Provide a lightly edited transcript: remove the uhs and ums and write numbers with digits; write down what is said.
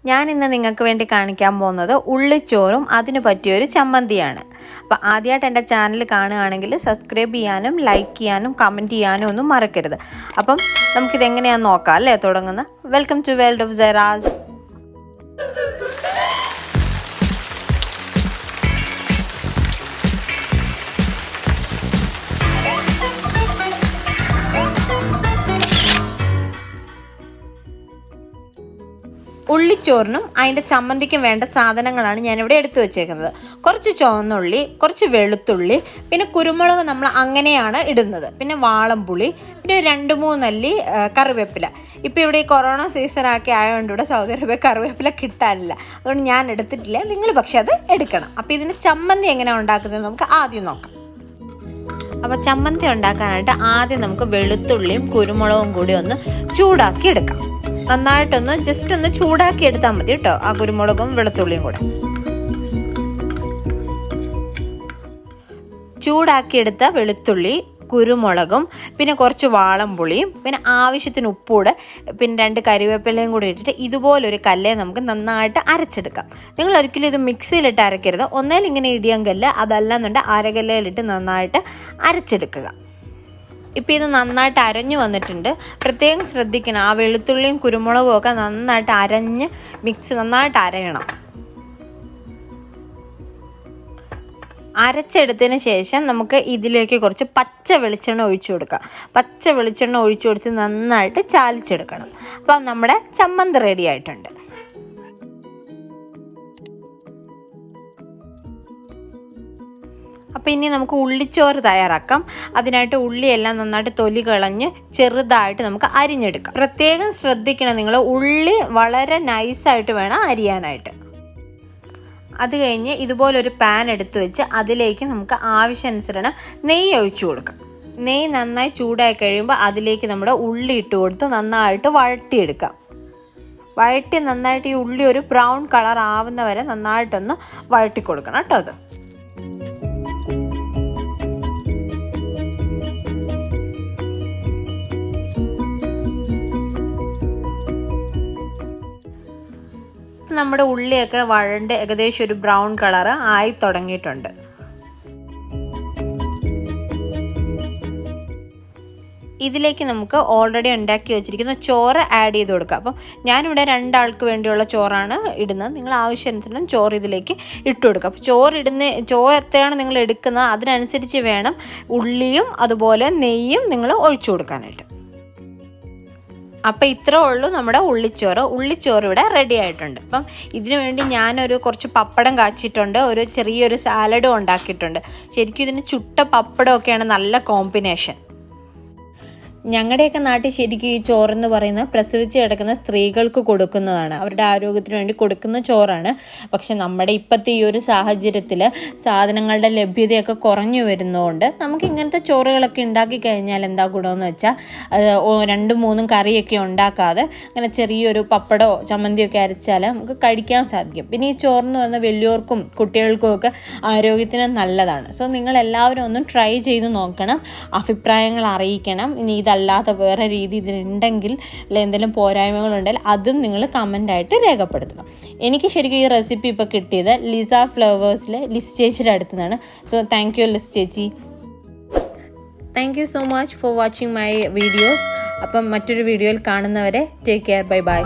ഞാൻ ഇന്ന് നിങ്ങൾക്ക് വേണ്ടി കാണിക്കാൻ പോകുന്നത് ഉള്ളിച്ചോറും അതിന് പറ്റിയൊരു ചമ്മന്തിയാണ്. അപ്പോൾ ആദ്യമായിട്ട് എൻ്റെ ചാനൽ കാണുകയാണെങ്കിൽ സബ്സ്ക്രൈബ് ചെയ്യാനും ലൈക്ക് ചെയ്യാനും കമൻറ്റ് ചെയ്യാനും ഒന്നും മറക്കരുത്. അപ്പം നമുക്കിതെങ്ങനെയാണെന്ന് നോക്കാം അല്ലേ തുടങ്ങുന്ന. വെൽക്കം ടു വേൾഡ് ഓഫ് സെറാസ്. ഉള്ളിച്ചോറിനും അതിൻ്റെ ചമ്മന്തിക്കും വേണ്ട സാധനങ്ങളാണ് ഞാനിവിടെ എടുത്തു വെച്ചേക്കുന്നത്. കുറച്ച് ചുവന്നുള്ളി, കുറച്ച് വെളുത്തുള്ളി, പിന്നെ കുരുമുളക് നമ്മൾ അങ്ങനെയാണ് ഇടുന്നത്, പിന്നെ വാളംപുളി, പിന്നെ 2-3 അല്ലി കറിവേപ്പില. ഇപ്പോൾ ഇവിടെ ഈ കൊറോണ സീസണൊക്കെ ആയതുകൊണ്ട് ഇവിടെ സൗദി അറേബ്യ കറിവേപ്പില കിട്ടാനില്ല, അതുകൊണ്ട് ഞാൻ എടുത്തിട്ടില്ല. നിങ്ങൾ പക്ഷെ അത് എടുക്കണം. അപ്പോൾ ഇതിന് ചമ്മന്തി എങ്ങനെയാണ് ഉണ്ടാക്കുന്നത് നമുക്ക് ആദ്യം നോക്കാം. അപ്പോൾ ചമ്മന്തി ഉണ്ടാക്കാനായിട്ട് ആദ്യം നമുക്ക് വെളുത്തുള്ളിയും കുരുമുളകും കൂടി ഒന്ന് ചൂടാക്കി എടുക്കാം. നന്നായിട്ടൊന്ന് ജസ്റ്റ് ഒന്ന് ചൂടാക്കി എടുത്താൽ മതി കേട്ടോ, ആ കുരുമുളകും വെളുത്തുള്ളിയും കൂടെ. ചൂടാക്കിയെടുത്ത വെളുത്തുള്ളി, കുരുമുളകും, പിന്നെ കുറച്ച് വാളംപുളിയും, പിന്നെ ആവശ്യത്തിന് ഉപ്പൂടെ, പിന്നെ 2 കരിവേപ്പിലയും കൂടി ഇട്ടിട്ട് ഇതുപോലൊരു കല്ലേ നമുക്ക് നന്നായിട്ട് അരച്ചെടുക്കാം. നിങ്ങൾ ഒരിക്കലും ഇത് മിക്സിയിലിട്ട് അരക്കരുത്. ഒന്നേൽ ഇങ്ങനെ ഇടിയം കല്ല്, അതല്ലാന്നുണ്ടെങ്കിൽ അരകല്ലയിലിട്ട് നന്നായിട്ട് അരച്ചെടുക്കുക. ഇപ്പോൾ ഇത് നന്നായിട്ട് അരഞ്ഞു വന്നിട്ടുണ്ട്. പ്രത്യേകം ശ്രദ്ധിക്കണം, ആ വെളുത്തുള്ളിയും കുരുമുളകും ഒക്കെ നന്നായിട്ട് അരഞ്ഞ് നന്നായിട്ട് അരയണം. അരച്ചെടുത്തതിന് ശേഷം നമുക്ക് ഇതിലേക്ക് കുറച്ച് പച്ച വെളിച്ചെണ്ണ ഒഴിച്ചു കൊടുക്കാം. പച്ച വെളിച്ചെണ്ണ ഒഴിച്ചു കൊടുത്ത് നന്നായിട്ട് ചാലിച്ചെടുക്കണം. അപ്പം നമ്മുടെ ചമ്മന്തി റെഡി ആയിട്ടുണ്ട്. അപ്പോൾ ഇനി നമുക്ക് ഉള്ളിച്ചോറ് തയ്യാറാക്കാം. അതിനായിട്ട് ഉള്ളിയെല്ലാം നന്നായിട്ട് തൊലി കളഞ്ഞ് ചെറുതായിട്ട് നമുക്ക് അരിഞ്ഞെടുക്കാം. പ്രത്യേകം ശ്രദ്ധിക്കണം, നിങ്ങൾ ഉള്ളി വളരെ നൈസായിട്ട് വേണം അരിയാനായിട്ട്. അത് കഴിഞ്ഞ് ഇതുപോലൊരു പാൻ എടുത്ത് വെച്ച് അതിലേക്ക് നമുക്ക് ആവശ്യാനുസരണം നെയ്യ് ഒഴിച്ചു കൊടുക്കാം. നെയ്യ് നന്നായി ചൂടായി കഴിയുമ്പോൾ അതിലേക്ക് നമ്മുടെ ഉള്ളി ഇട്ട് കൊടുത്ത് നന്നായിട്ട് വഴട്ടിയെടുക്കാം. വഴട്ടി നന്നായിട്ട് ഈ ഉള്ളി ഒരു ബ്രൗൺ കളർ ആവുന്ന വരെ നന്നായിട്ടൊന്ന് വഴട്ടി കൊടുക്കണം കേട്ടോ. അത് നമ്മുടെ ഉള്ളിയൊക്കെ വഴണ്ട് ഏകദേശം ഒരു ബ്രൗൺ കളർ ആയി തുടങ്ങിയിട്ടുണ്ട്. ഇതിലേക്ക് നമുക്ക് ഓൾറെഡി ഉണ്ടാക്കി വെച്ചിരിക്കുന്ന ചോറ് ആഡ് ചെയ്ത് കൊടുക്കാം. അപ്പം ഞാനിവിടെ 2 ആൾക്ക് വേണ്ടിയുള്ള ചോറാണ് ഇടുന്നത്. നിങ്ങൾ ആവശ്യാനുസരണം ചോറ് ഇതിലേക്ക് ഇട്ട് കൊടുക്കുക. അപ്പോൾ ചോറ് എത്രയാണ് നിങ്ങൾ എടുക്കുന്നത് അതിനനുസരിച്ച് വേണം ഉള്ളിയും അതുപോലെ നെയ്യും നിങ്ങൾ ഒഴിച്ചു കൊടുക്കാനായിട്ട്. അപ്പോൾ ഇത്രേ ഉള്ളൂ നമ്മുടെ ഉള്ളിച്ചോറ് ഇവിടെ റെഡി ആയിട്ടുണ്ട്. അപ്പം ഇതിനു വേണ്ടി ഞാനൊരു കുറച്ച് പപ്പടം കാച്ചിട്ടുണ്ട്, ഒരു ചെറിയൊരു സാലഡും ഉണ്ടാക്കിയിട്ടുണ്ട്. ശരിക്കും ഇതിന് ചുട്ട പപ്പടമൊക്കെയാണ് നല്ല കോമ്പിനേഷൻ. ഞങ്ങളുടെയൊക്കെ നാട്ടിൽ ശരിക്കും ഈ ചോറെന്ന് പറയുന്നത് പ്രസവിച്ച് കിടക്കുന്ന സ്ത്രീകൾക്ക് കൊടുക്കുന്നതാണ്, അവരുടെ ആരോഗ്യത്തിന് വേണ്ടി കൊടുക്കുന്ന ചോറാണ്. പക്ഷെ നമ്മുടെ ഇപ്പോഴത്തെ ഈ ഒരു സാഹചര്യത്തിൽ സാധനങ്ങളുടെ ലഭ്യതയൊക്കെ കുറഞ്ഞു വരുന്നതുകൊണ്ട് നമുക്ക് ഇങ്ങനത്തെ ചോറുകളൊക്കെ ഉണ്ടാക്കി കഴിഞ്ഞാൽ എന്താ ഗുണമെന്ന് വെച്ചാൽ 2-3 കറിയൊക്കെ ഉണ്ടാക്കാതെ അങ്ങനെ ചെറിയൊരു പപ്പടമോ ചമ്മന്തിയൊക്കെ അരച്ചാൽ നമുക്ക് കഴിക്കാൻ സാധിക്കും. പിന്നെ ഈ ചോറെന്ന് പറഞ്ഞാൽ വലിയവർക്കും കുട്ടികൾക്കും ഒക്കെ ആരോഗ്യത്തിന് നല്ലതാണ്. സോ നിങ്ങളെല്ലാവരും ഒന്ന് ട്രൈ ചെയ്ത് നോക്കണം, അഭിപ്രായങ്ങൾ അറിയിക്കണം. ഇനി അല്ലാത്ത വേറെ രീതി ഇതിനുണ്ടെങ്കിൽ അല്ലെ എന്തെങ്കിലും പോരായ്മകളുണ്ടെങ്കിൽ അതും നിങ്ങൾ കമൻ്റായിട്ട് രേഖപ്പെടുത്തണം. എനിക്ക് ശരിക്കും ഈ റെസിപ്പി ഇപ്പോൾ കിട്ടിയത് ലിസ ഫ്ലവേഴ്സിലെ ലിസ് ചേച്ചിയുടെ അടുത്ത് നിന്നാണ്. സോ താങ്ക് യു ലിസ് ചേച്ചി. Thank you so much for watching my videos. അപ്പം മറ്റൊരു വീഡിയോയിൽ കാണുന്നവരെ ടേക്ക് കെയർ. Bye bye.